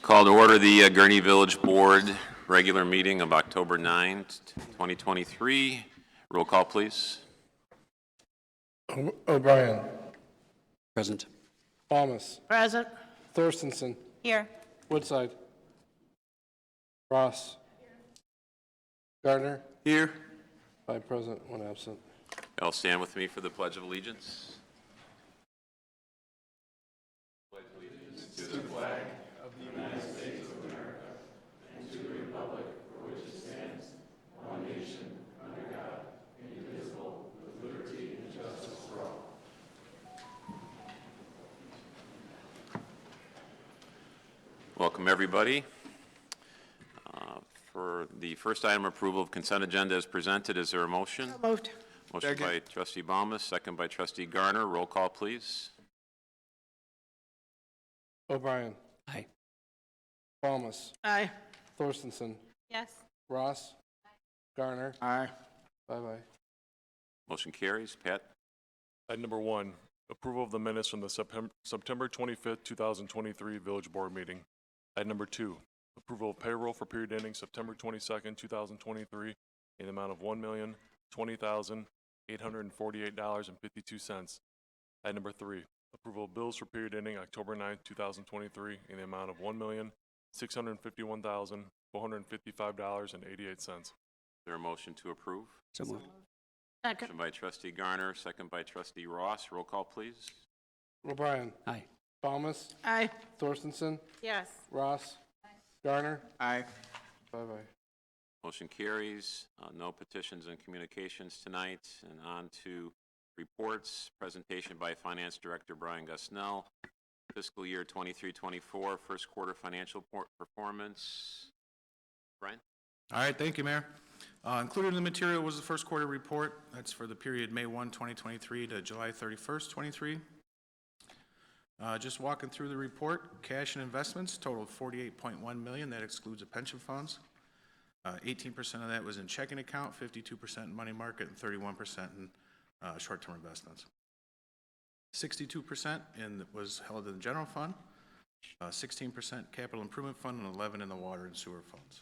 Call to order the Gurnee Village Board regular meeting of October 9, 2023. Roll call, please. O'Brien. Present. Thomas. Present. Thorstensen. Here. Woodside. Ross. Gardner. Here. 5 present, 1 absent. Y'all stand with me for the Pledge of Allegiance. Welcome, everybody. For the first item, approval of consent agenda as presented, is there a motion? So moved. Motion by Trustee Baumus, second by Trustee Garner. Roll call, please. O'Brien. Aye. Thomas. Aye. Thorstensen. Yes. Ross. Garner. Aye. 5 aye. Motion carries. Pat? Item number 1, approval of the minutes from the September 25th, 2023 Village Board meeting. Item number 2, approval of payroll for period ending September 22nd, 2023 in the amount of $1,020,848.52. Item number 3, approval of bills for period ending October 9th, 2023 in the amount of $1,651,455.88. Is there a motion to approve? So moved. Second. Motion by Trustee Garner, second by Trustee Ross. Roll call, please. O'Brien. Aye. Thomas. Aye. Thorstensen. Yes. Ross. Garner. Aye. 5 aye. Motion carries. No petitions and communications tonight. And on to reports. Presentation by Finance Director Brian Gusnell. Fiscal year 23-24, first quarter financial performance. Brian? All right, thank you, Mayor. Included in the material was the first quarter report. That's for the period May 1, 2023 to July 31st, 23. Just walking through the report, cash and investments totaled $48.1 million. That excludes the pension funds. 18% of that was in checking account, 52% in money market, and 31% in short-term investments. 62% was held in the general fund, 16% capital improvement fund, and 11% in the water and sewer funds.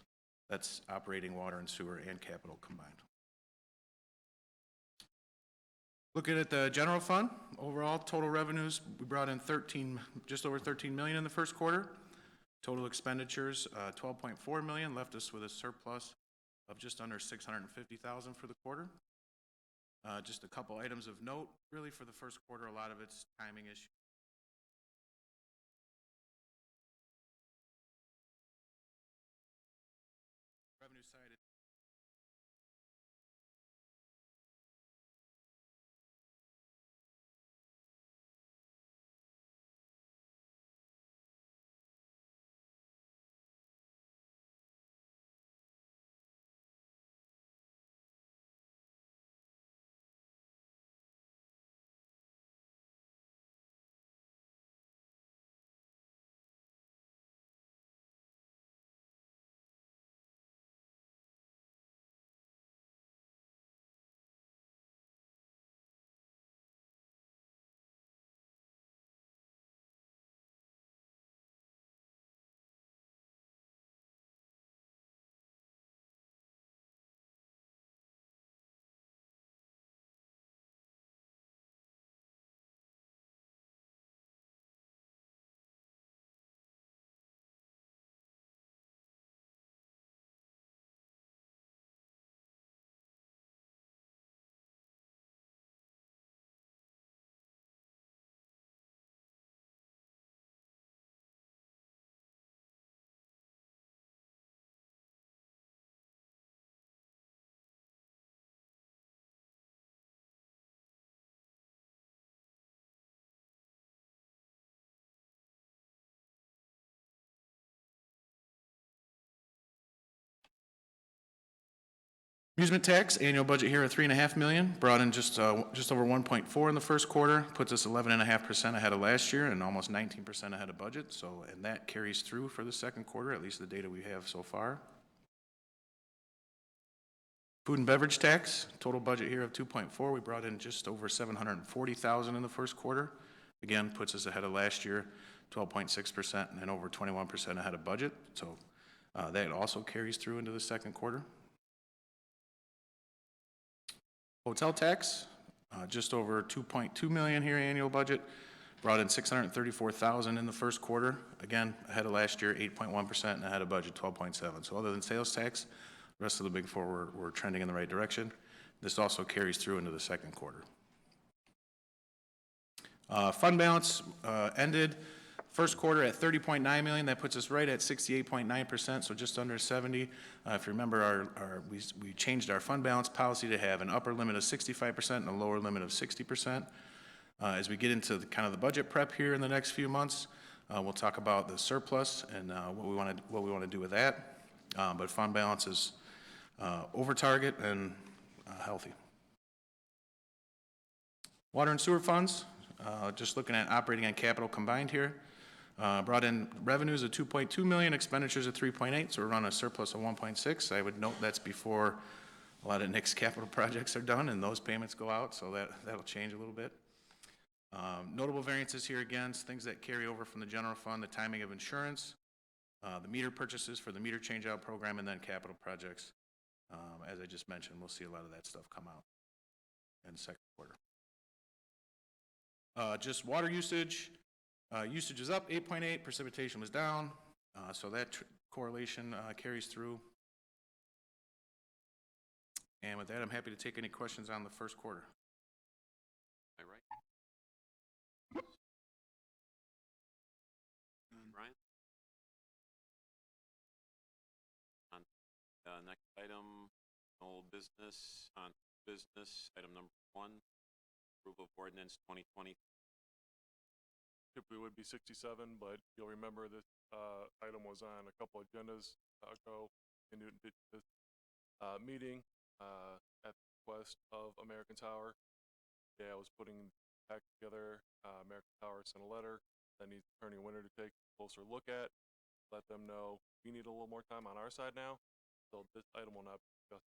That's operating water and sewer and capital combined. Looking at the general fund, overall total revenues, we brought in just over $13 million in the first quarter. Total expenditures, $12.4 million, left us with a surplus of just under $650,000 for the quarter. Just a couple items of note, really for the first quarter, a lot of it's timing issue. Revenue side. Amusement tax, annual budget here at $3.5 million, brought in just over 1.4 in the first quarter, puts us 11.5% ahead of last year and almost 19% ahead of budget. So, and that carries through for the second quarter, at least the data we have so far. Food and beverage tax, total budget here of 2.4. We brought in just over $740,000 in the first quarter. Again, puts us ahead of last year, 12.6%, and over 21% ahead of budget. So that also carries through into the second quarter. Hotel tax, just over 2.2 million here annual budget, brought in 634,000 in the first quarter. Again, ahead of last year, 8.1%, and ahead of budget, 12.7. So other than sales tax, the rest of the big four were trending in the right direction. This also carries through into the second quarter. Fund balance ended first quarter at 30.9 million. That puts us right at 68.9%, so just under 70. If you remember, we changed our fund balance policy to have an upper limit of 65% and a lower limit of 60%. As we get into kind of the budget prep here in the next few months, we'll talk about the surplus and what we want to do with that. But fund balance is over target and healthy. Water and sewer funds, just looking at operating and capital combined here. Brought in revenues of 2.2 million, expenditures of 3.8, so we're on a surplus of 1.6. I would note that's before a lot of Nick's capital projects are done and those payments go out, so that'll change a little bit. Notable variances here again, things that carry over from the general fund, the timing of insurance, the meter purchases for the meter change-out program, and then capital projects. As I just mentioned, we'll see a lot of that stuff come out in the second quarter. Just water usage. Usage is up 8.8, precipitation was down, so that correlation carries through. And with that, I'm happy to take any questions on the first quarter. All right. Brian? On next item, old business, on business, item number 1, approval of ordinance 2020. Typically would be 67, but you'll remember this item was on a couple agendas ago in this meeting at the request of American Tower. Yeah, I was putting back together. American Tower sent a letter that needs Attorney Winter to take a closer look at, let them know we need a little more time on our side now, so this item will not be discussed.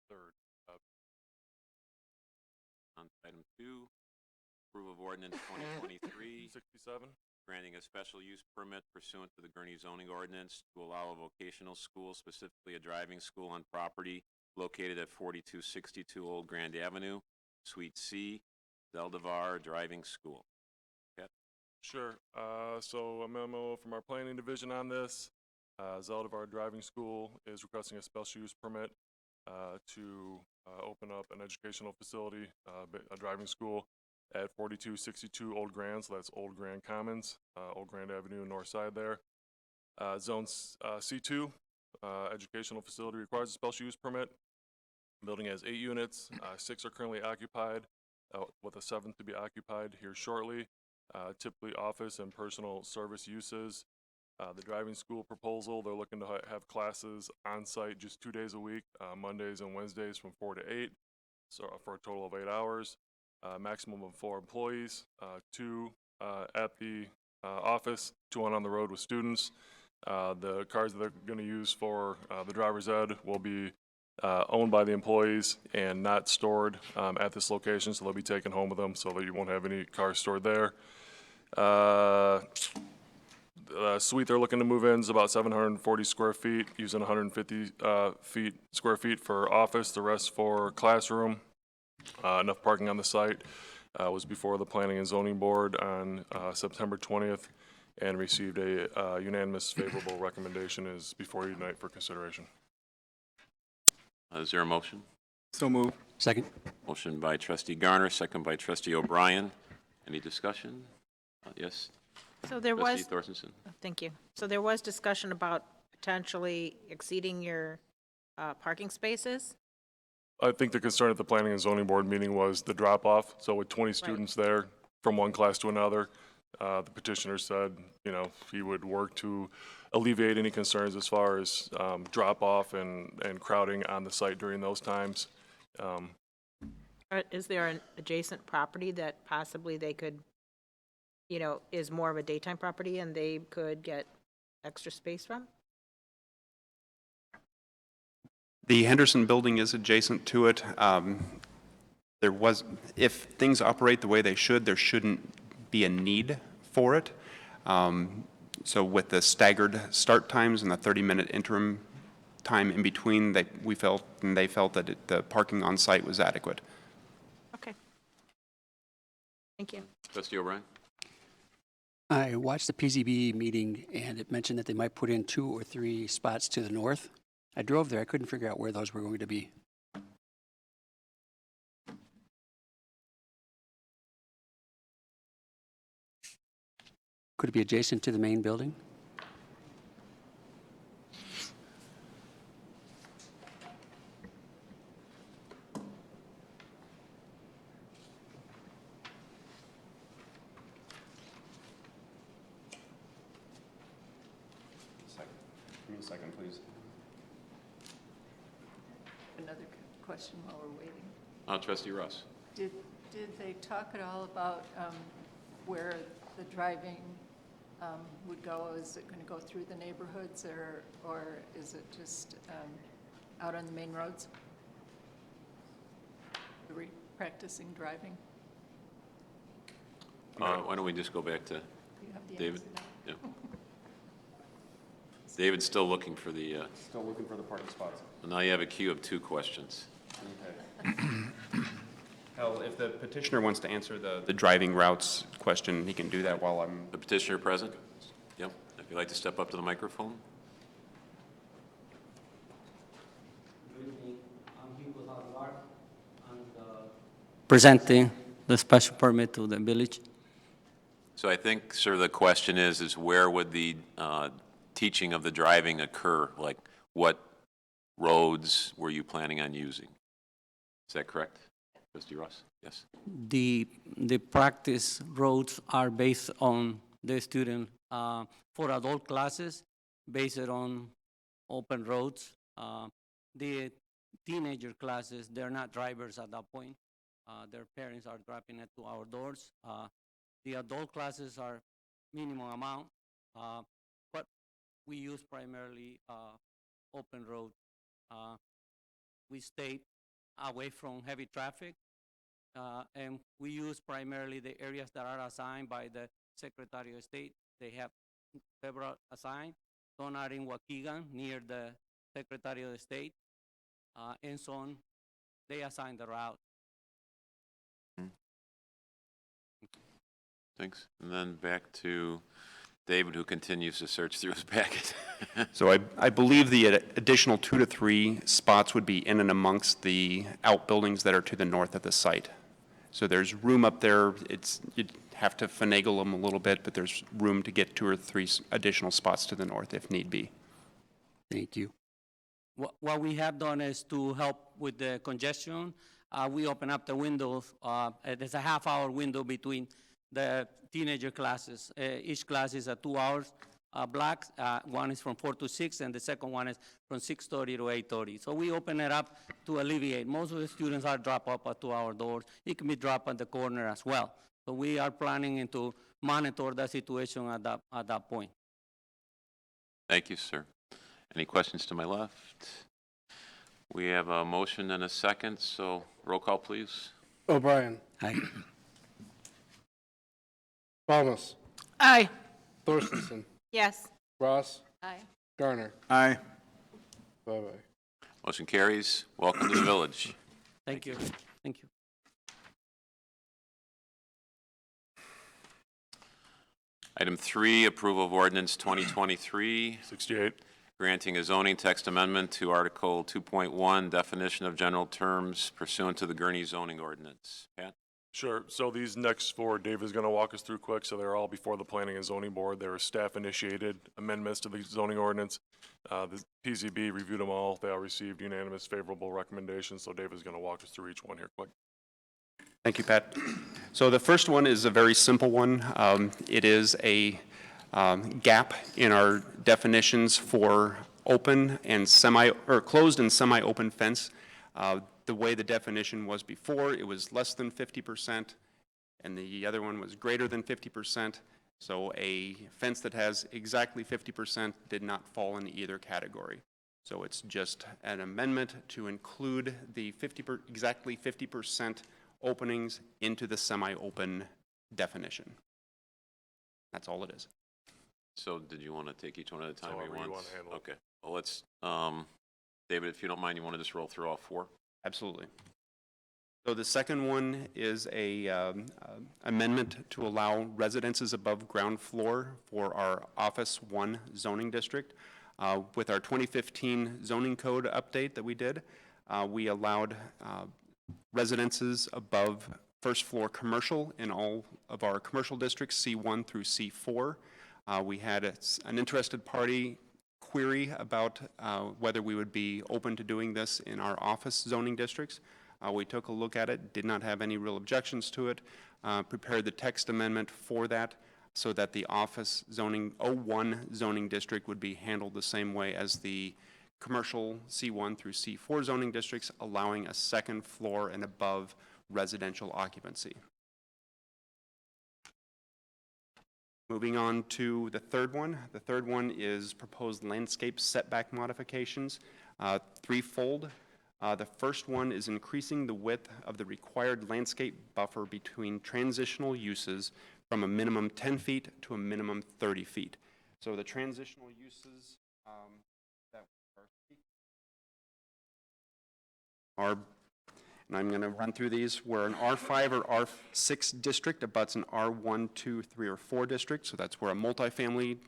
Third. On item 2, approval of ordinance 2023. 67. Granting a special use permit pursuant to the Gurnee zoning ordinance to allow a vocational school, specifically a driving school on property located at 4262 Old Grand Avenue, Suite C, Zeldavar Driving School. Yep. Sure. So a memo from our planning division on this. Zeldavar Driving School is requesting a special use permit to open up an educational facility, a driving school at 4262 Old Grand, so that's Old Grand Commons, Old Grand Avenue, north side there. Zone C2, educational facility requires a special use permit. Building has 8 units, 6 are currently occupied, with a 7th to be occupied here shortly. Typically office and personal service uses. The driving school proposal, they're looking to have classes on site just 2 days a week, Mondays and Wednesdays from 4 to 8, so for a total of 8 hours. Maximum of 4 employees, 2 at the office, 2 on the road with students. The cars that they're going to use for the driver's ed will be owned by the employees and not stored at this location, so they'll be taken home with them so that you won't have any cars stored there. The suite they're looking to move in is about 740 square feet, using 150 square feet for office, the rest for classroom. Enough parking on the site. Was before the Planning and Zoning Board on September 20th and received a unanimous favorable recommendation. Is before you tonight for consideration. Is there a motion? So moved. Second. Motion by trustee Garner, second by trustee O'Brien. Any discussion? Yes? So there was, Trustee Thorstensen. thank you. So there was discussion about potentially exceeding your parking spaces? I think the concern at the Planning and Zoning Board meeting was the drop-off. So with 20 students there from one class to another, the petitioner said, you know, he would work to alleviate any concerns as far as drop-off and crowding on the site during those times. Is there an adjacent property that possibly they could, you know, is more of a daytime property and they could get extra space from? The Henderson building is adjacent to it. If things operate the way they should, there shouldn't be a need for it. So with the staggered start times and the 30-minute interim time in between, they felt that the parking on site was adequate. Okay. Thank you. Trustee O'Brien? I watched the PZB meeting, and it mentioned that they might put in 2 or 3 spots to the north. I drove there. I couldn't figure out where those were going to be. Could it be adjacent to the main building? Give me a second, please. Another question while we're waiting. Trustee Ross? Did they talk at all about where the driving would go? Is it going to go through the neighborhoods, or is it just out on the main roads? Practicing driving? Why don't we just go back to Do you have the David? answer now? Yeah. David's still looking for the, Still looking for the parking spots. now you have a queue of 2 questions. Hell, if the petitioner wants to answer the driving routes question, he can do that while I'm... The petitioner present? Yep. If you'd like to step up to the microphone. Good evening. I'm Hugo Salazar. I'm presenting the special permit to the village. So I think, sir, the question is where would the teaching of the driving occur? Like, what roads were you planning on using? Is that correct? Trustee Ross? Yes. The practice roads are based on the student for adult classes, based on open roads. The teenager classes, they're not drivers at that point. Their parents are dropping it to our doors. The adult classes are minimum amount, but we use primarily open road. We stay away from heavy traffic, and we use primarily the areas that are assigned by the Secretary of State. They have several assigned. Some are in Waukegan near the Secretary of State, and so on. They assign the route. Thanks. And then back to David, who continues to search through his packet. So I believe the additional 2 to 3 spots would be in and amongst the outbuildings that are to the north of the site. So there's room up there. You'd have to finagle them a little bit, but there's room to get 2 or 3 additional spots to the north if need be. Thank you. What we have done is to help with the congestion. We open up the windows. There's a half-hour window between the teenager classes. Each class is 2 hours blocks. One is from 4 to 6, and the second one is from 6:30 to 8:30. So we open it up to alleviate. Most of the students are drop up at 2-hour doors. It can be dropped at the corner as well. So we are planning to monitor the situation at that point. Thank you, sir. Any questions to my left? We have a motion and a second, so roll call, please. O'Brien. Aye. Thomas. Aye. Thorstenson. Yes. Ross. Aye. Garner. Aye. Bye-bye. Motion carries. Welcome to the village. Thank you. Thank you. Item 3, approval of ordinance 2023, 68. granting a zoning text amendment to Article 2.1, definition of general terms pursuant to the Gurnee zoning ordinance. Pat? Sure. So these next 4, Dave is going to walk us through quick. So they're all before the Planning and Zoning Board. They're staff-initiated amendments to the zoning ordinance. The PZB reviewed them all. They all received unanimous favorable recommendations. So Dave is going to walk us through each one here quick. Thank you, Pat. So the first one is a very simple one. It is a gap in our definitions for open and closed and semi-open fence. The way the definition was before, it was less than 50%, and the other one was greater than 50%. So a fence that has exactly 50% did not fall in either category. So it's just an amendment to include the exactly 50% openings into the semi-open definition. That's all it is. So did you want to take each one at a time? or However you wanna handle it. Okay, well, let's, David, if you don't mind, you want to just roll through all four? Absolutely. So the second one is a amendment to allow residences above ground floor for our Office 1 zoning district. With our 2015 zoning code update that we did, we allowed residences above first floor commercial in all of our commercial districts, C1 through C4. We had an interested party query about whether we would be open to doing this in our office zoning districts. We took a look at it, did not have any real objections to it, prepared the text amendment for that so that the office zoning, O1 zoning district would be handled the same way as the commercial C1 through C4 zoning districts, allowing a second floor and above residential occupancy. Moving on to the third one. The third one is proposed landscape setback modifications, threefold. The first one is increasing the width of the required landscape buffer between transitional uses from a minimum 10 feet to a minimum 30 feet. So the transitional uses that are, and I'm going to run through these, where an R5 or R6 district abuts an R1, 2, 3, or 4 district. So that's where a multifamily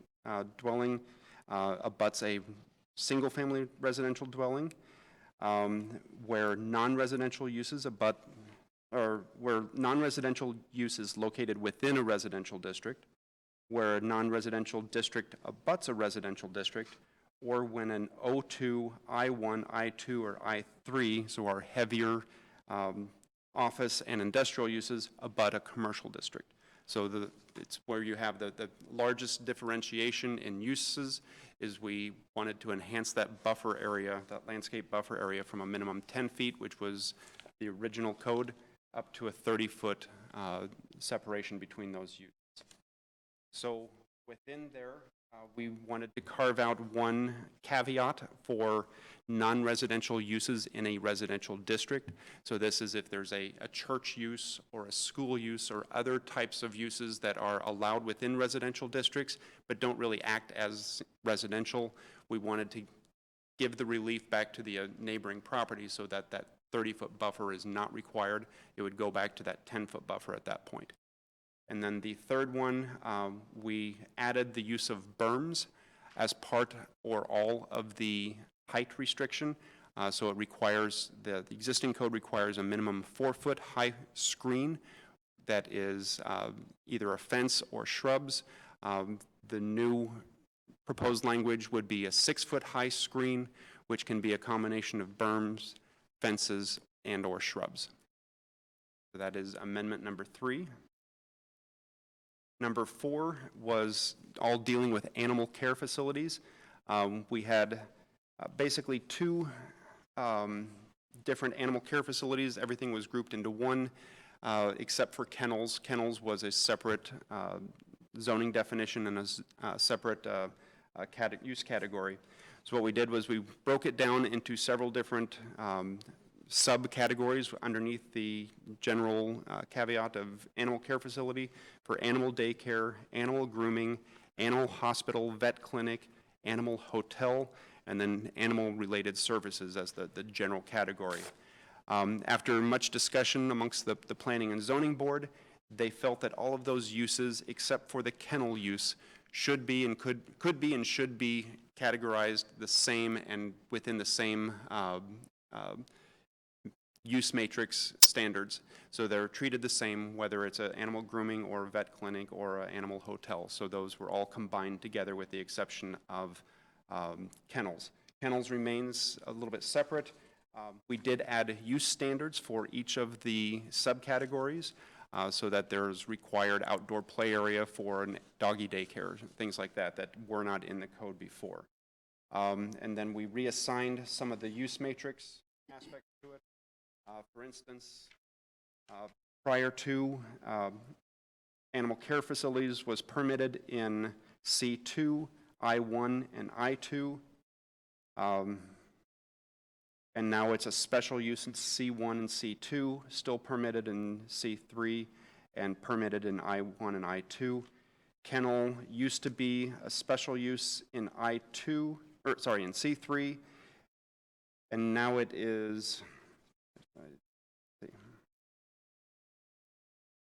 dwelling abuts a single-family residential dwelling. Where non-residential uses abut, or where non-residential use is located within a residential district, where a non-residential district abuts a residential district, or when an O2, I1, I2, or I3, so our heavier office and industrial uses, abut a commercial district. So it's where you have the largest differentiation in uses is we wanted to enhance that buffer area, that landscape buffer area from a minimum 10 feet, which was the original code, up to a 30-foot separation between those uses. So within there, we wanted to carve out one caveat for non-residential uses in a residential district. So this is if there's a church use or a school use or other types of uses that are allowed within residential districts but don't really act as residential, we wanted to give the relief back to the neighboring property so that that 30-foot buffer is not required. It would go back to that 10-foot buffer at that point. And then the third one, we added the use of berms as part or all of the height restriction. So it requires, the existing code requires a minimum 4-foot high screen that is either a fence or shrubs. The new proposed language would be a 6-foot high screen, which can be a combination of berms, fences, and or shrubs. So that is amendment number 3. Number 4 was all dealing with animal care facilities. We had basically 2 different animal care facilities. Everything was grouped into one, except for kennels. Kennels was a separate zoning definition and a separate use category. So what we did was we broke it down into several different subcategories underneath the general caveat of animal care facility for animal daycare, animal grooming, animal hospital, vet clinic, animal hotel, and then animal-related services as the general category. After much discussion amongst the Planning and Zoning Board, they felt that all of those uses, except for the kennel use, should be and could be and should be categorized the same and within the same use matrix standards. So they're treated the same, whether it's an animal grooming or vet clinic or an animal hotel. So those were all combined together with the exception of kennels. Kennels remains a little bit separate. We did add use standards for each of the subcategories so that there's required outdoor play area for doggy daycare, things like that, that were not in the code before. And then we reassigned some of the use matrix aspects to it. For instance, prior to animal care facilities was permitted in C2, I1, and I2. And now it's a special use in C1 and C2, still permitted in C3, and permitted in I1 and I2. kennel used to be a special use in I2, or sorry, in C3, and now it is,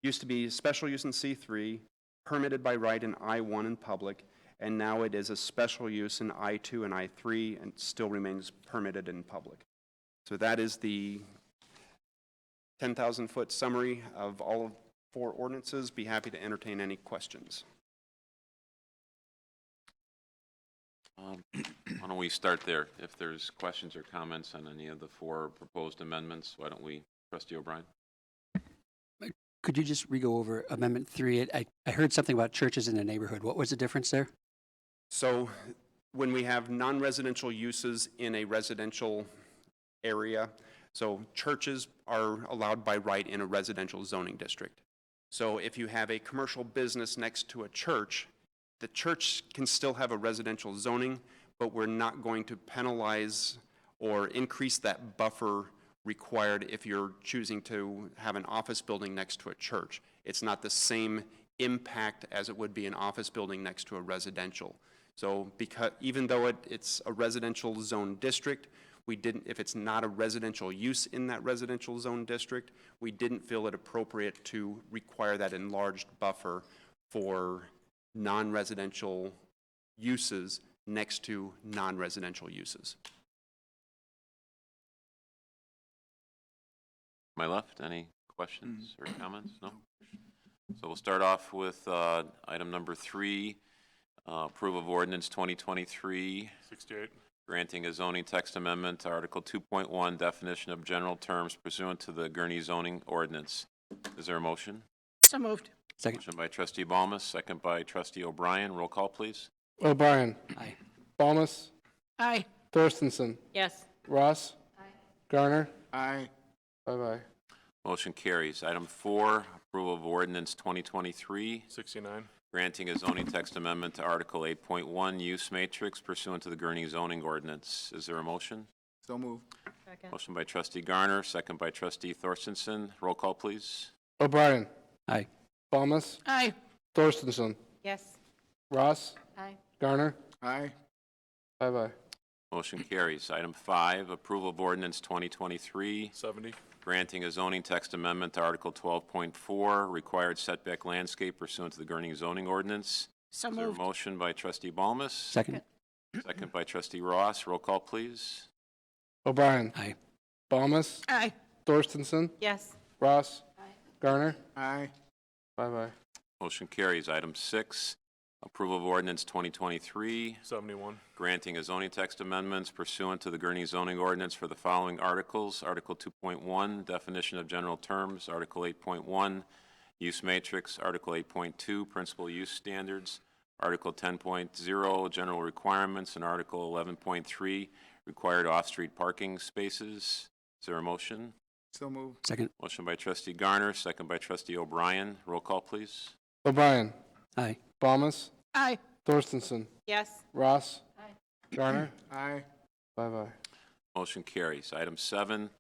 used to be special use in C3, permitted by right in I1 in public, and now it is a special use in I2 and I3 and still remains permitted in public. So that is the 10,000-foot summary of all of 4 ordinances. Be happy to entertain any questions. Why don't we start there? If there's questions or comments on any of the 4 proposed amendments, why don't we, Trustee O'Brien? Could you just re-go over Amendment 3? I heard something about churches in the neighborhood. What was the difference there? So when we have non-residential uses in a residential area, so churches are allowed by right in a residential zoning district. So if you have a commercial business next to a church, the church can still have a residential zoning, but we're not going to penalize or increase that buffer required if you're choosing to have an office building next to a church. It's not the same impact as it would be an office building next to a residential. So because, even though it's a residential zone district, we didn't, if it's not a residential use in that residential zone district, we didn't feel it appropriate to require that enlarged buffer for non-residential uses next to non-residential uses. My left, any questions or comments? No? So we'll start off with item number 3, approval of ordinance 2023, 68. granting a zoning text amendment to Article 2.1, definition of general terms pursuant to the Gurnee zoning ordinance. Is there a motion? So moved. Second. Motion by Trustee Balmas, second by Trustee O'Brien. Roll call, please. O'Brien. Aye. Balmas. Aye. Thorstensen. Yes. Ross. Aye. Garner. Aye. 5-0. Motion carries. Item 4, approval of ordinance 2023, 69. granting a zoning text amendment to Article 8.1, use matrix pursuant to the Gurnee zoning ordinance. Is there a motion? So moved. Second. Motion by Trustee Garner, second by Trustee Thorstensen. Roll call, please. O'Brien. Aye. Balmas. Aye. Thorstensen. Yes. Ross. Aye. Garner. Aye. 5-0. Motion carries. Item 5, approval of ordinance 2023, 70. granting a zoning text amendment to Article 12.4, required setback landscape pursuant to the Gurnee zoning ordinance. So Is there a moved. motion by Trustee Balmas? Second. Second by Trustee Ross. Roll call, please. O'Brien. Aye. Balmas. Aye. Thorstensen. Yes. Ross. Aye. Garner. Aye. 5-0. Motion carries. Item 6, approval of ordinance 2023, 71. granting a zoning text amendments pursuant to the Gurnee zoning ordinance for the following articles: Article 2.1, definition of general terms; Article 8.1, use matrix; Article 8.2, principal use standards; Article 10.0, general requirements; and Article 11.3, required off-street parking spaces. Is there a motion? So moved. Second. Motion by Trustee Garner, second by Trustee O'Brien. Roll call, please. O'Brien. Aye. Balmas. Aye. Thorstensen. Yes. Ross. Aye. Garner. Aye. 5-0. Motion carries. Item 7,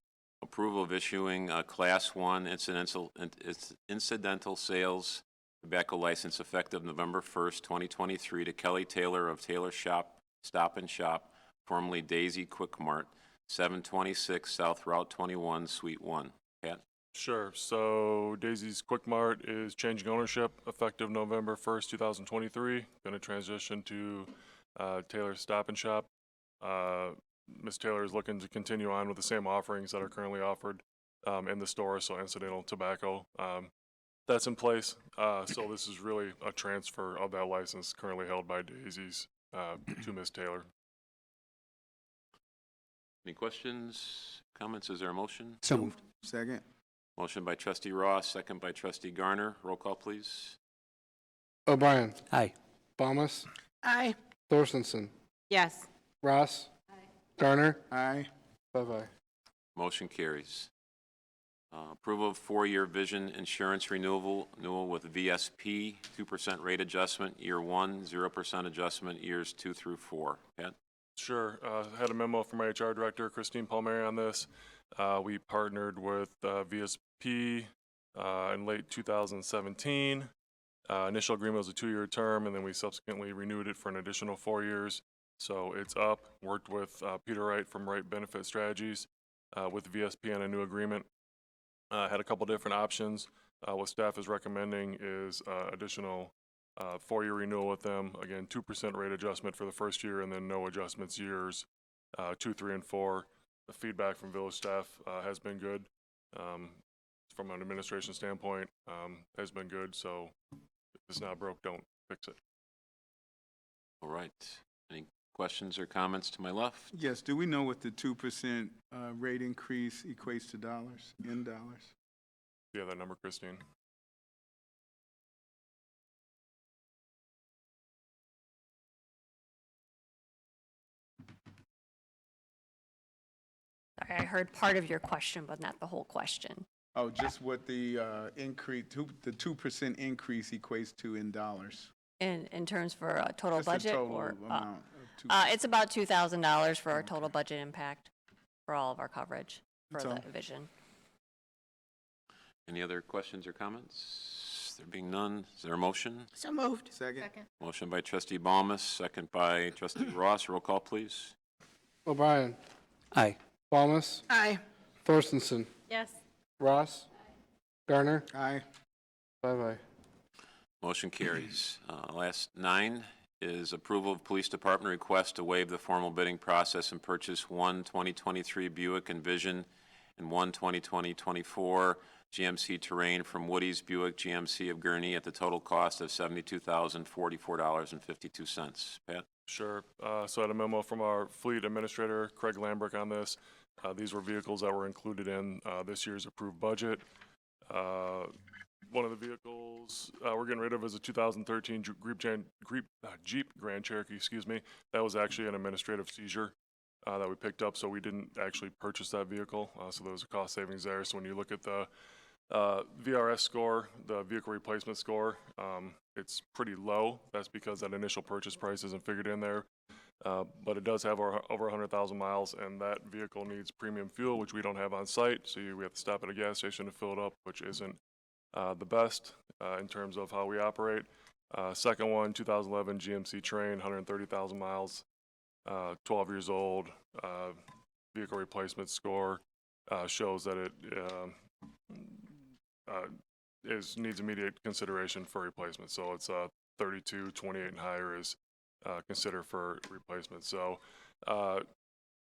approval of issuing a Class 1 incidental sales tobacco license effective November 1st, 2023 to Kelly Taylor of Taylor Stop and Shop, formerly Daisy Quick Mart, 726 South Route 21, Suite 1. Pat? Sure. So Daisy's Quick Mart is changing ownership effective November 1st, 2023. Going to transition to Taylor Stop and Shop. Ms. Taylor is looking to continue on with the same offerings that are currently offered in the store, so incidental tobacco. That's in place. So this is really a transfer of that license currently held by Daisy's to Ms. Taylor. Any questions, comments? Is there a motion? So moved. Second. Motion by Trustee Ross, second by Trustee Garner. Roll call, please. O'Brien. Aye. Balmas. Aye. Thorstensen. Yes. Ross. Aye. Garner. Aye. 5-0. Motion carries. Approval of 4-year vision insurance renewal with VSP, 2% rate adjustment, year 1, 0% adjustment, years 2 through 4. Pat? Sure. Had a memo from our HR director, Christine Palmieri, on this. We partnered with VSP in late 2017. Initial agreement was a 2-year term, and then we subsequently renewed it for an additional 4 years. So it's up. Worked with Peter Wright from Wright Benefit Strategies with VSP on a new agreement. Had a couple different options. What staff is recommending is additional 4-year renewal with them. Again, 2% rate adjustment for the first year, and then no adjustments years 2, 3, and 4. The feedback from village staff has been good. From an administration standpoint, has been good. So if it's not broke, don't fix it. All right. Any questions or comments to my left? Yes, do we know what the 2% rate increase equates to dollars, in dollars? Yeah, that number, Christine. Sorry, I heard part of your question, but not the whole question. Oh, just what the increase, the 2% increase equates to in dollars? In terms for a total Just the budget total or? amount of 2%. It's about $2,000 for our total budget impact for all of our coverage for So- the division. Any other questions or comments? There being none, is there a motion? So moved. Second? Motion by trustee Balmas, second by trustee Ross. Roll call, please. O'Brien. Aye. Balmas. Aye. Thorstenson. Yes. Ross. Garner. Aye. 5 aye. Motion carries. Last 9 is approval of police department request to waive the formal bidding process and purchase 1 2023 Buick Envision and 1 2024 GMC Terrain from Woody's Buick GMC of Gurnee at the total cost of $72,044.52. Pat? Sure. So I had a memo from our fleet administrator, Craig Lambrick, on this. These were vehicles that were included in this year's approved budget. One of the vehicles we're getting rid of is a 2013 Jeep Grand Cherokee, excuse me. That was actually an administrative seizure that we picked up, so we didn't actually purchase that vehicle. So there was a cost savings there. So when you look at the VRS score, the vehicle replacement score, it's pretty low. That's because that initial purchase price isn't figured in there. But it does have over 100,000 miles, and that vehicle needs premium fuel, which we don't have on site. So we have to stop at a gas station to fill it up, which isn't the best in terms of how we operate. Second one, 2011 GMC Terrain, 130,000 miles, 12 years old. Vehicle replacement score shows that it needs immediate consideration for replacement. So it's 32, 28 and higher is considered for replacement. So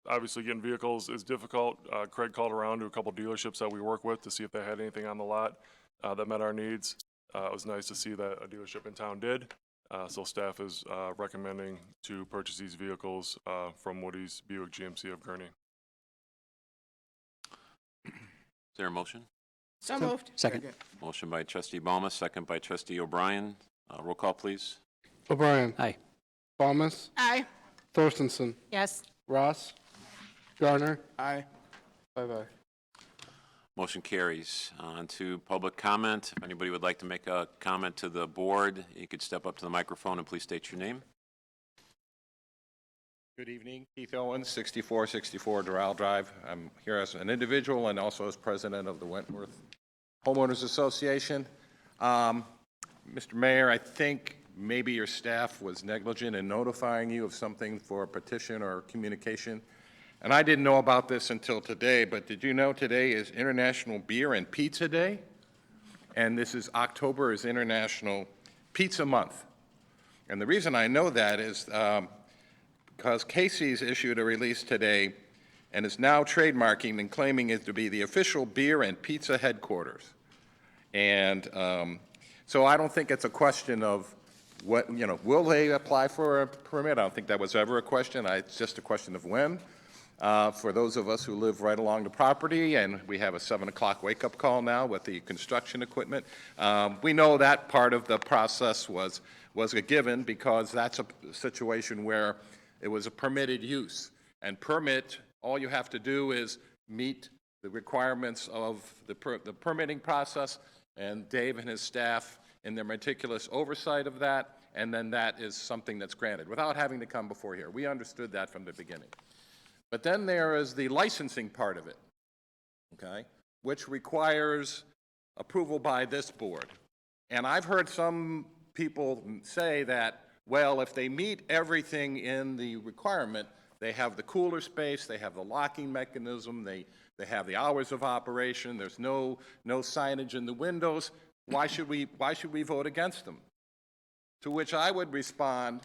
obviously getting vehicles is difficult. Craig called around to a couple dealerships that we work with to see if they had anything on the lot that met our needs. It was nice to see that a dealership in town did. So staff is recommending to purchase these vehicles from Woody's Buick GMC of Gurnee. Is there a motion? So moved. Second. Motion by trustee Balmas, second by trustee O'Brien. Roll call, please. O'Brien. Aye. Balmas. Aye. Thorstenson. Yes. Ross. Garner. Aye. 5 aye. Motion carries. On to public comment. If anybody would like to make a comment to the board, you could step up to the microphone and please state your name. Good evening, Keith Owens, 6464 Doral Drive. I'm here as an individual and also as president of the Wentworth Homeowners Association. Mr. Mayor, I think maybe your staff was negligent in notifying you of something for a petition or communication. And I didn't know about this until today, but did you know today is International Beer and Pizza Day? And this is October is International Pizza Month. And the reason I know that is because Casey's issued a release today and is now trademarking and claiming it to be the official beer and pizza headquarters. And so I don't think it's a question of what, will they apply for a permit? I don't think that was ever a question. It's just a question of when. For those of us who live right along the property, and we have a 7 o'clock wake-up call now with the construction equipment, we know that part of the process was a given because that's a situation where it was a permitted use. And permit, all you have to do is meet the requirements of the permitting process, and Dave and his staff in their meticulous oversight of that, and then that is something that's granted without having to come before here. We understood that from the beginning. But then there is the licensing part of it, okay, which requires approval by this board. And I've heard some people say that, well, if they meet everything in the requirement, they have the cooler space, they have the locking mechanism, they have the hours of operation, there's no signage in the windows, why should we vote against them? To which I would respond,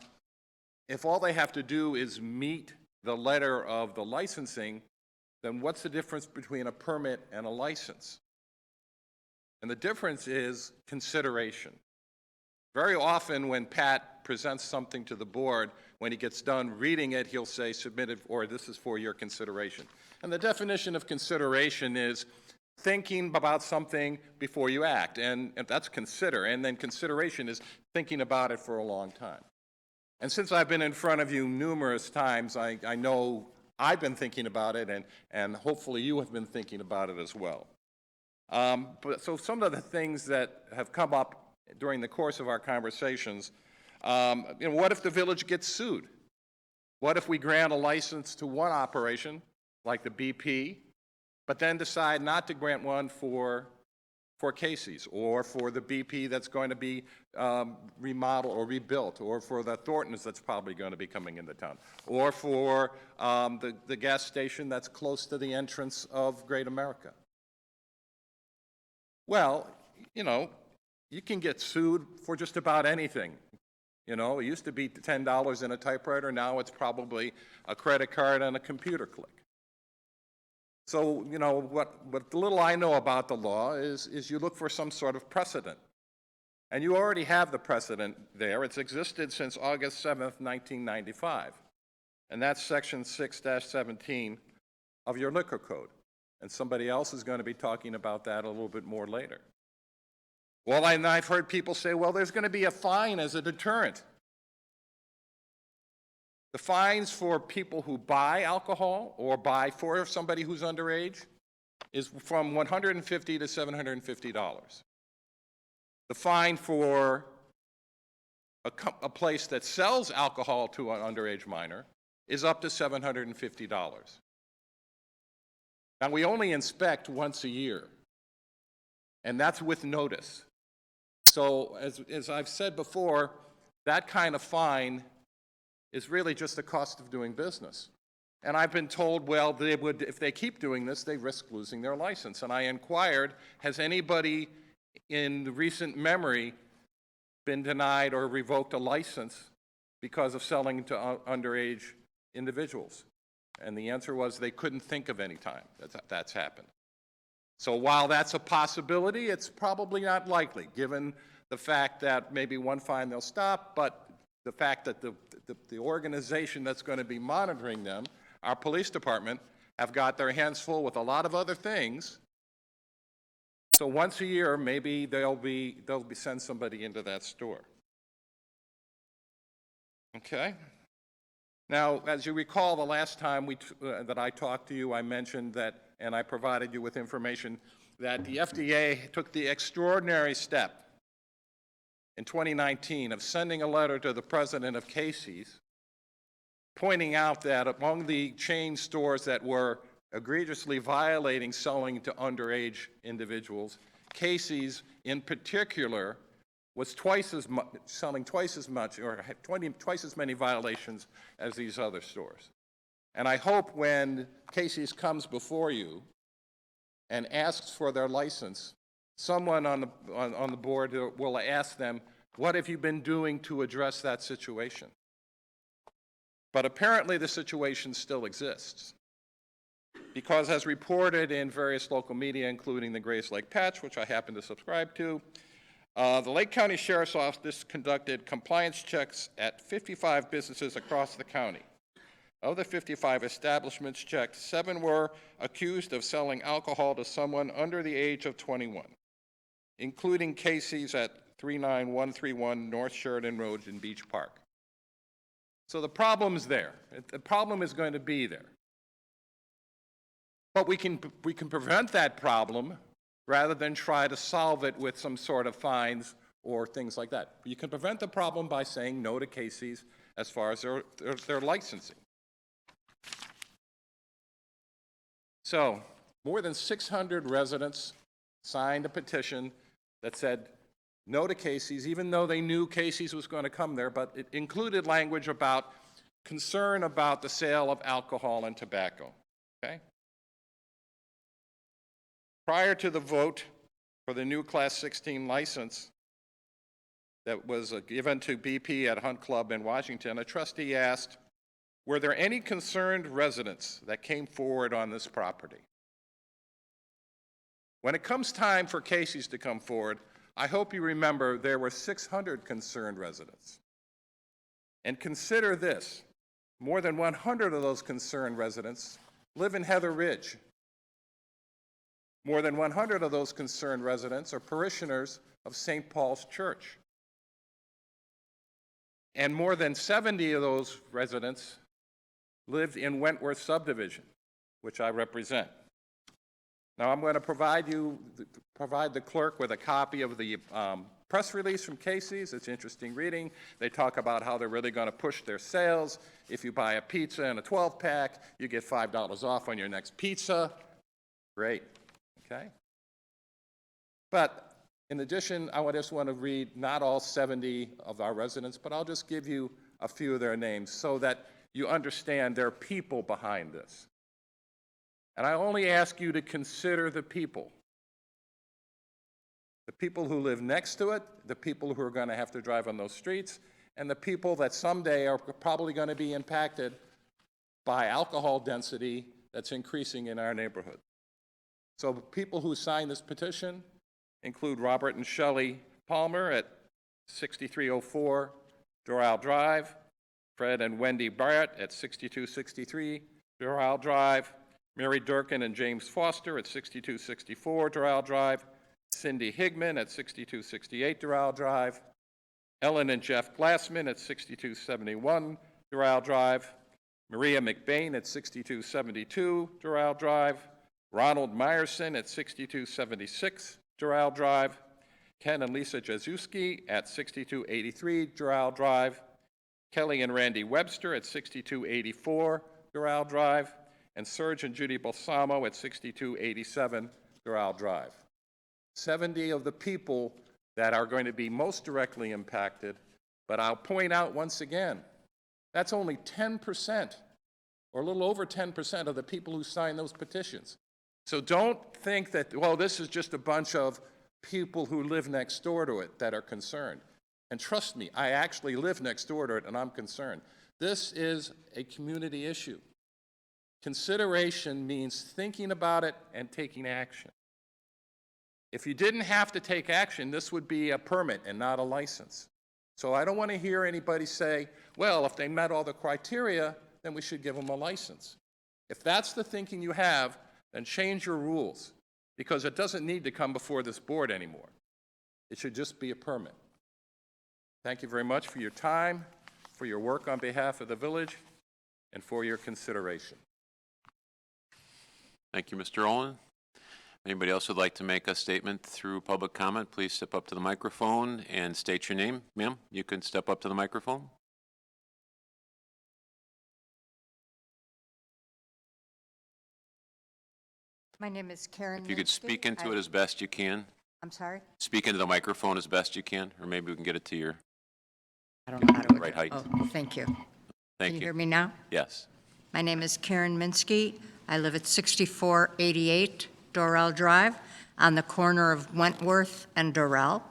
if all they have to do is meet the letter of the licensing, then what's the difference between a permit and a license? And the difference is consideration. Very often when Pat presents something to the board, when he gets done reading it, he'll say submitted, or this is for your consideration. And the definition of consideration is thinking about something before you act, and that's consider. And then consideration is thinking about it for a long time. And since I've been in front of you numerous times, I know I've been thinking about it, and hopefully you have been thinking about it as well. So some of the things that have come up during the course of our conversations, what if the village gets sued? What if we grant a license to one operation, like the BP, but then decide not to grant one for Casey's, or for the BP that's going to be remodeled or rebuilt, or for the Thorntons that's probably going to be coming into town, or for the gas station that's close to the entrance of Great America? Well, you can get sued for just about anything. It used to be $10 in a typewriter, now it's probably a credit card and a computer click. So, what little I know about the law is you look for some sort of precedent. And you already have the precedent there. It's existed since August 7th, 1995. And that's Section 6-17 of your liquor code. And somebody else is going to be talking about that a little bit more later. Well, I've heard people say, well, there's going to be a fine as a deterrent. The fines for people who buy alcohol or buy for somebody who's underage is from $150 to $750. The fine for a place that sells alcohol to an underage minor is up to $750. Now, we only inspect once a year, and that's with notice. So, as I've said before, that kind of fine is really just the cost of doing business. And I've been told, well, if they keep doing this, they risk losing their license. And I inquired, has anybody in the recent memory been denied or revoked a license because of selling to underage individuals? And the answer was they couldn't think of any time that's happened. So while that's a possibility, it's probably not likely, given the fact that maybe one fine they'll stop, but the fact that the organization that's going to be monitoring them, our police department, have got their hands full with a lot of other things. So once a year, maybe they'll send somebody into that store. Okay? Now, as you recall, the last time that I talked to you, I mentioned that, and I provided you with information, that the FDA took the extraordinary step in 2019 of sending a letter to the president of Casey's, pointing out that among the chain stores that were egregiously violating selling to underage individuals, Casey's in particular was selling twice as much, or had twice as many violations as these other stores. And I hope when Casey's comes before you and asks for their license, someone on the board will ask them, what have you been doing to address that situation? But apparently the situation still exists. Because as reported in various local media, including the Grace Lake Patch, which I happen to subscribe to, the Lake County Sheriff's Office conducted compliance checks at 55 businesses across the county. Of the 55 establishments checked, 7 were accused of selling alcohol to someone under the age of 21, including Casey's at 39131 North Sheridan Road in Beach Park. So the problem's there. The problem is going to be there. But we can prevent that problem rather than try to solve it with some sort of fines or things like that. You can prevent the problem by saying no to Casey's as far as their licensing. So, more than 600 residents signed a petition that said, no to Casey's, even though they knew Casey's was going to come there, but it included language about concern about the sale of alcohol and tobacco, okay? Prior to the vote for the new Class 16 license that was given to BP at Hunt Club in Washington, a trustee asked, were there any concerned residents that came forward on this property? When it comes time for Casey's to come forward, I hope you remember there were 600 concerned residents. And consider this, more than 100 of those concerned residents live in Heather Ridge. More than 100 of those concerned residents are parishioners of St. Paul's Church. And more than 70 of those residents lived in Wentworth subdivision, which I represent. Now I'm going to provide the clerk with a copy of the press release from Casey's. It's interesting reading. They talk about how they're really going to push their sales. If you buy a pizza and a 12-pack, you get $5 off on your next pizza. Great, okay? But in addition, I just want to read not all 70 of our residents, but I'll just give you a few of their names so that you understand there are people behind this. And I only ask you to consider the people who live next to it, the people who are going to have to drive on those streets, and the people that someday are probably going to be impacted by alcohol density that's increasing in our neighborhood. So people who signed this petition include Robert and Shelley Palmer at 6304 Doral Drive, Fred and Wendy Barrett at 6263 Doral Drive, Mary Durkin and James Foster at 6264 Doral Drive, Cindy Higman at 6268 Doral Drive, Ellen and Jeff Glassman at 6271 Doral Drive, Maria McBain at 6272 Doral Drive, Ronald Meyerson at 6276 Doral Drive, Ken and Lisa Jazuski at 6283 Doral Drive, Kelly and Randy Webster at 6284 Doral Drive, and Serge and Judy Balsamo at 6287 Doral Drive. 70 of the people that are going to be most directly impacted, but I'll point out once again, that's only 10%, or a little over 10% of the people who signed those petitions. So don't think that, well, this is just a bunch of people who live next door to it that are concerned. And trust me, I actually live next door to it and I'm concerned. This is a community issue. Consideration means thinking about it and taking action. If you didn't have to take action, this would be a permit and not a license. So I don't want to hear anybody say, well, if they met all the criteria, then we should give them a license. If that's the thinking you have, then change your rules, because it doesn't need to come before this board anymore. It should just be a permit. Thank you very much for your time, for your work on behalf of the village, and for your consideration. Thank you, Mr. Olin. Anybody else would like to make a statement through public comment, please step up to the microphone and state your name. Ma'am, you can step up to the microphone. My name is Karen. If you could speak into it as best you can. I'm sorry? Speak into the microphone as best you can, or maybe we can get it to your I don't know how to. right height. Oh, thank you. Thank Can you you. hear me now? Yes. My name is Karen Minsky. I live at 6488 Doral Drive on the corner of Wentworth and Doral.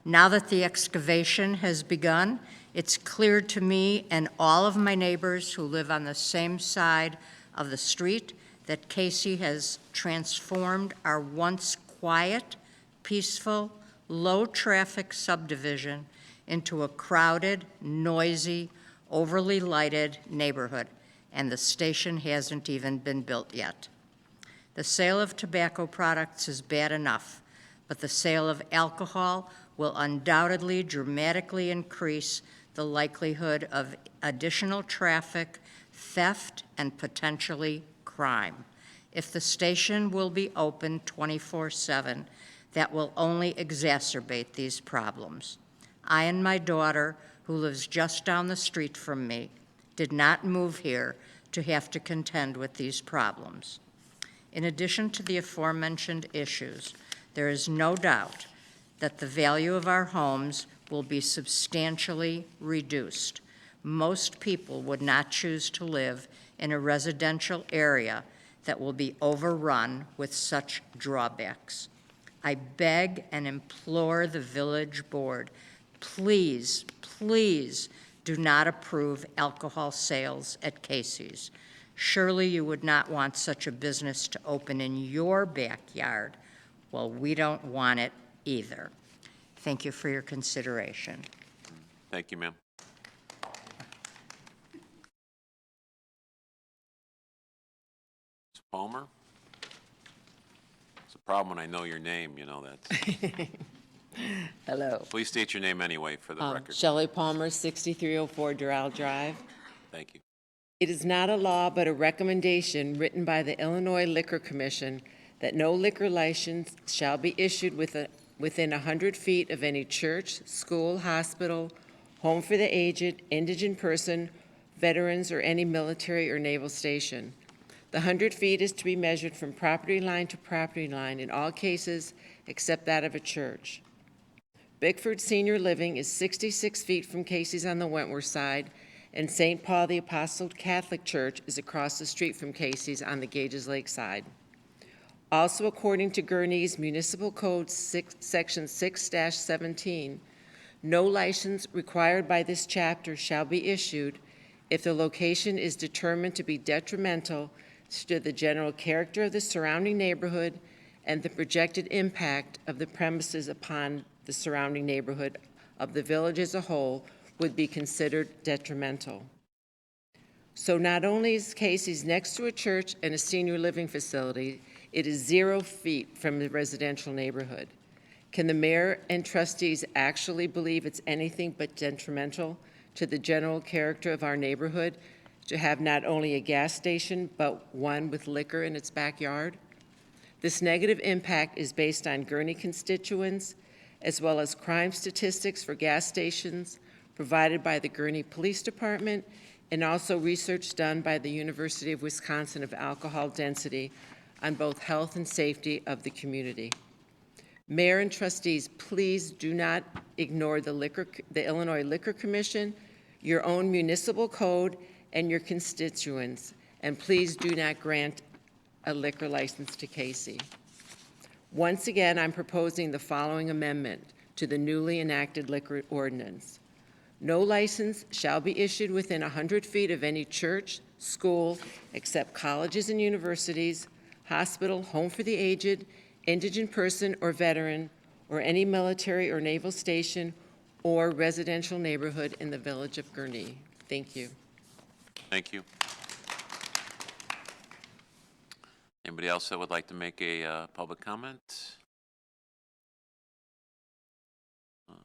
Now that the excavation has begun, it's clear to me and all of my neighbors who live on the same side of the street that Casey has transformed our once quiet, peaceful, low-traffic subdivision into a crowded, noisy, overly lighted neighborhood, and the station hasn't even been built yet. The sale of tobacco products is bad enough, but the sale of alcohol will undoubtedly dramatically increase the likelihood of additional traffic, theft, and potentially crime. If the station will be open 24/7, that will only exacerbate these problems. I and my daughter, who lives just down the street from me, did not move here to have to contend with these problems. In addition to the aforementioned issues, there is no doubt that the value of our homes will be substantially reduced. Most people would not choose to live in a residential area that will be overrun with such drawbacks. I beg and implore the village board, please, please do not approve alcohol sales at Casey's. Surely you would not want such a business to open in your backyard. Well, we don't want it either. Thank you for your consideration. Thank you, ma'am. Ms. Palmer? It's a problem when I know your name, you know that. Hello. Please state your name anyway for the record. Shelley Palmer, 6304 Doral Drive. Thank you. It is not a law but a recommendation written by the Illinois Liquor Commission that no liquor license shall be issued within 100 feet of any church, school, hospital, home for the aged, indigent person, veterans, or any military or naval station. The 100 feet is to be measured from property line to property line in all cases except that of a church. Bickford Senior Living is 66 feet from Casey's on the Wentworth side, and St. Paul the Apostle Catholic Church is across the street from Casey's on the Gages Lake side. Also, according to Gurnee's Municipal Code Section 6-17, no license required by this chapter shall be issued if the location is determined to be detrimental to the general character of the surrounding neighborhood and the projected impact of the premises upon the surrounding neighborhood of the village as a whole would be considered detrimental. So not only is Casey's next to a church and a senior living facility, it is 0 feet from the residential neighborhood. Can the mayor and trustees actually believe it's anything but detrimental to the general character of our neighborhood to have not only a gas station, but one with liquor in its backyard? This negative impact is based on Gurnee constituents, as well as crime statistics for gas stations provided by the Gurnee Police Department, and also research done by the University of Wisconsin of alcohol density on both health and safety of the community. Mayor and trustees, please do not ignore the Illinois Liquor Commission, your own municipal code, and your constituents, and please do not grant a liquor license to Casey. Once again, I'm proposing the following amendment to the newly enacted liquor ordinance. No license shall be issued within 100 feet of any church, school, except colleges and universities, hospital, home for the aged, indigent person or veteran, or any military or naval station or residential neighborhood in the village of Gurnee. Thank you. Thank you. Anybody else that would like to make a public comment?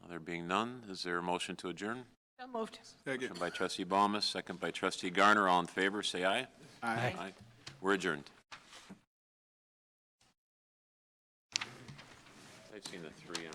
There being none, is there a motion to adjourn? So moved. Motion by trustee Balmas, second by trustee Garner. All in favor, say aye. Aye. Aye. We're adjourned. I've seen the 3 on.